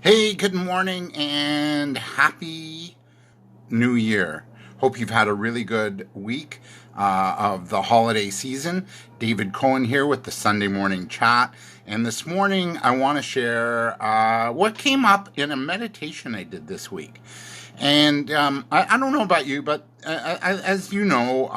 Hey, good morning and happy New Year. Hope you've had a really good week of the holiday season. David Cohen here with the Sunday Morning Chat. And this morning I want to share what came up in a meditation I did this week. And I don't know about you, but as you know,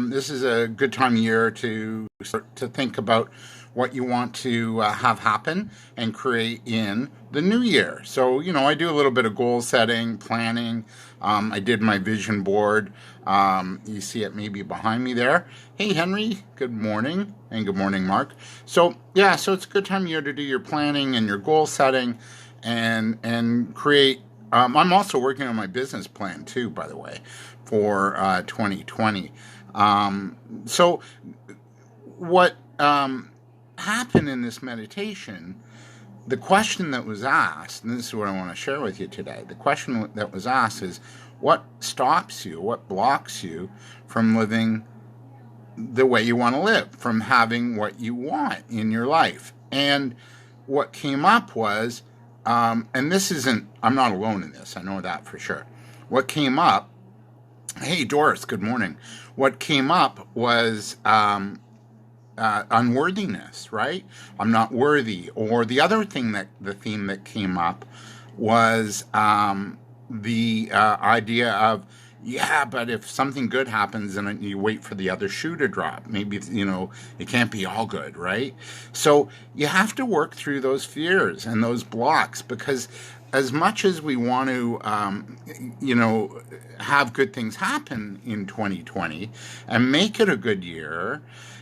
this is a good time of year to start to think about what you want to have happen and create in the new year. So, I do a little bit of goal setting, planning. I did my vision board. You see it maybe behind me there. Hey, Henry, good morning. And good morning, Mark. So, yeah, so it's a good time of year to do your planning and your goal setting and create. I'm also working on my business plan too, by the way, for 2020. So what happened in this meditation, the question that was asked, and this is what I want to share with you today, the question that was asked is, what stops you, what blocks you from living the way you want to live, from having what you want in your life? And what came up was, and this isn't, I'm not alone in this, I know that for sure. What came up, hey Doris, good morning. What came up was unworthiness, right? I'm not worthy. Or the other thing the theme that came up was the idea of, yeah, but if something good happens and you wait for the other shoe to drop, maybe, it can't be all good, right? So you have to work through those fears and those blocks, because as much as we want to, have good things happen in 2020 and make it a good year,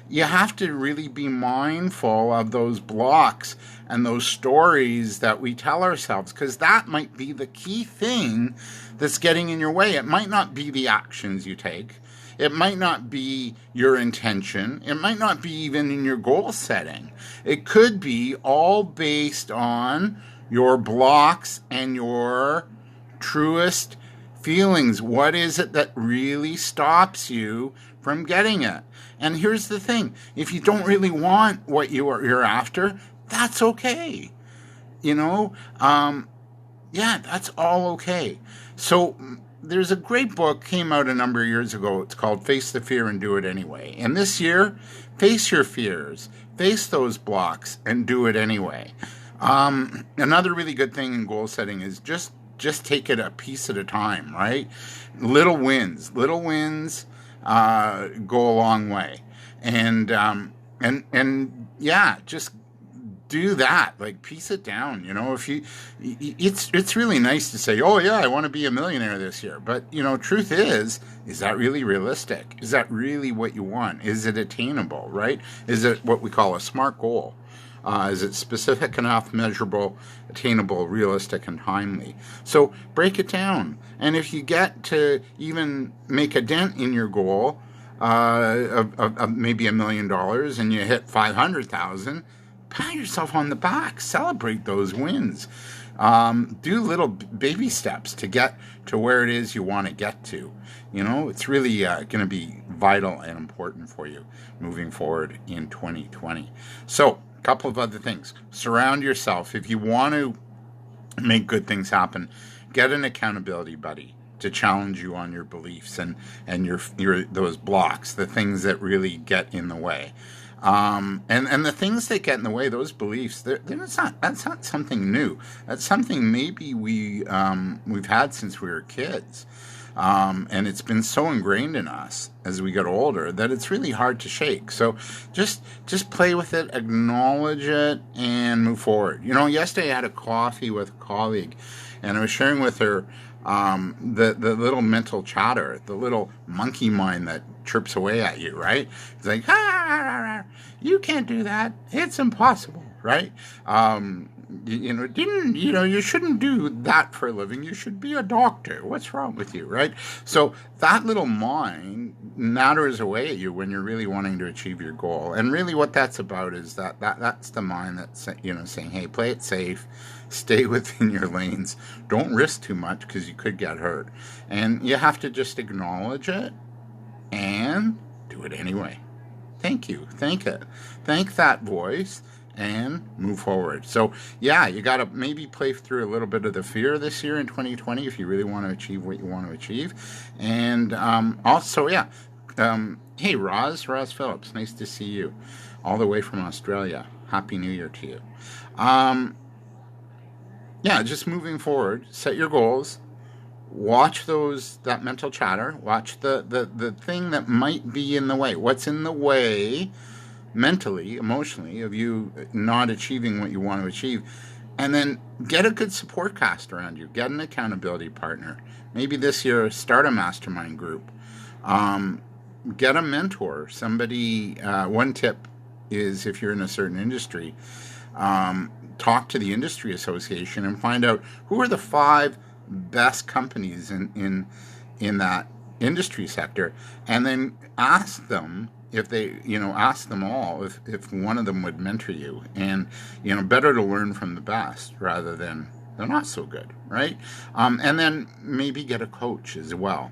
you have to really be mindful of those blocks and those stories that we tell ourselves, because that might be the key thing that's getting in your way. It might not be the actions you take. It might not be your intention. It might not be even in your goal setting. It could be all based on your blocks and your truest feelings. What is it that really stops you from getting it? And here's the thing. If you don't really want what you're after, that's okay. That's all okay. So there's a great book, came out a number of years ago. It's called Face the Fear and Do It Anyway. And this year, face your fears, face those blocks, and do it anyway. Another really good thing in goal setting is just take it a piece at a time, right? Little wins go a long way. And just do that, like piece it down. It's really nice to say, oh yeah, I want to be a millionaire this year. But, truth is that really realistic? Is that really what you want? Is it attainable, right? Is it what we call a SMART goal? Is it specific enough, measurable, attainable, realistic, and timely? So break it down. And if you get to even make a dent in your goal of maybe $1 million and you hit 500,000, pat yourself on the back. Celebrate those wins. Do little baby steps to get to where it is you want to get to. It's really going to be vital and important for you moving forward in 2020. So, a couple of other things. Surround yourself. If you want to make good things happen, get an accountability buddy to challenge you on your beliefs and your those blocks, the things that really get in the way. And the things that get in the way, those beliefs, that's not something new. That's something maybe we've had since we were kids. And it's been so ingrained in us as we get older that it's really hard to shake. So just play with it, acknowledge it, and move forward. Yesterday I had a coffee with a colleague, and I was sharing with her the little mental chatter, the little monkey mind that chirps away at you, right? It's like, you can't do that. It's impossible, right? You shouldn't do that for a living. You should be a doctor. What's wrong with you, right? So that little mind natters away at you when you're really wanting to achieve your goal. And really what that's about is that's the mind that's, saying, hey, play it safe, stay within your lanes, don't risk too much because you could get hurt. And you have to just acknowledge it and do it anyway. Thank you. Thank it. Thank that voice and move forward. So yeah, you got to maybe play through a little bit of the fear this year in 2020 if you really want to achieve what you want to achieve. And also, yeah, hey, Roz Phillips, nice to see you all the way from Australia. Happy New Year to you. Yeah, just moving forward, set your goals, watch that mental chatter, watch the thing that might be in the way. What's in the way mentally, emotionally, of you not achieving what you want to achieve? And then get a good support cast around you. Get an accountability partner. Maybe this year, start a mastermind group. Get a mentor. Somebody, one tip is if you're in a certain industry, talk to the industry association and find out who are the 5 best companies in that industry sector, and then ask them if they, ask them all if one of them would mentor you. And better to learn from the best rather than they're not so good, right? And then maybe get a coach as well.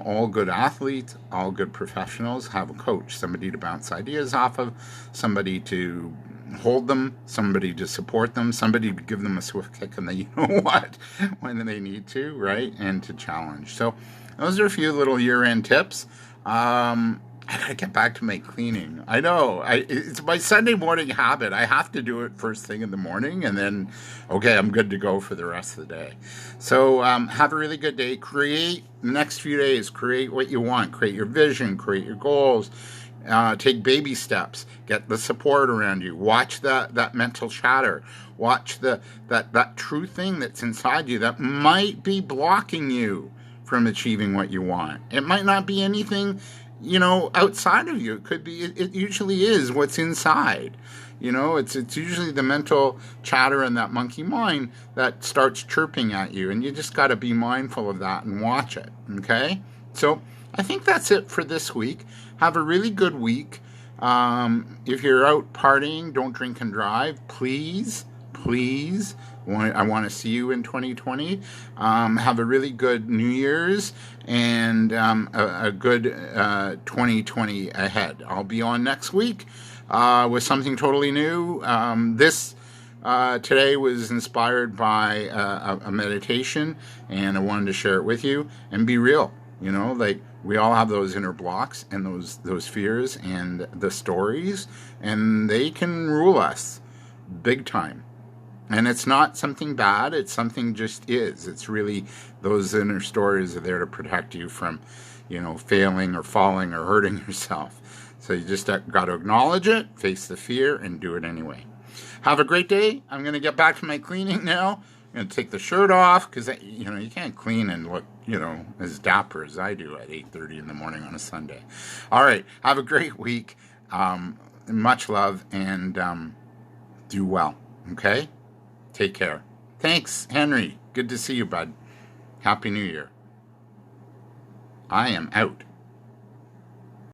All good athletes, all good professionals have a coach, somebody to bounce ideas off of, somebody to hold them, somebody to support them, somebody to give them a swift kick and what when they need to, right? And to challenge. So those are a few little year-end tips. I gotta get back to my cleaning. I know. It's my Sunday morning habit. I have to do it first thing in the morning, and then, okay, I'm good to go for the rest of the day. So have a really good day. Create the next few days. Create what you want. Create your vision. Create your goals. Take baby steps. Get the support around you. Watch that mental chatter. Watch that true thing that's inside you that might be blocking you from achieving what you want. It might not be anything outside of you. It could be, it usually is what's inside. It's usually the mental chatter and that monkey mind that starts chirping at you, and you just got to be mindful of that and watch it. Okay? So I think that's it for this week. Have a really good week. If you're out partying, don't drink and drive. Please. I want to see you in 2020. Have a really good New Year's and a good 2020 ahead. I'll be on next week with something totally new. This today was inspired by a meditation, and I wanted to share it with you and be real. We all have those inner blocks and those fears and the stories, and they can rule us big time. And it's not something bad, it's something just is. It's really, those inner stories are there to protect you from, failing or falling or hurting yourself. So you just got to acknowledge it, face the fear, and do it anyway. Have a great day. I'm going to get back to my cleaning now. I'm going to take the shirt off because, you can't clean and look, as dapper as I do at 8:30 in the morning on a Sunday. All right. Have a great week. Much love, and do well. Okay? Take care. Thanks, Henry. Good to see you, bud. Happy New Year. I am out.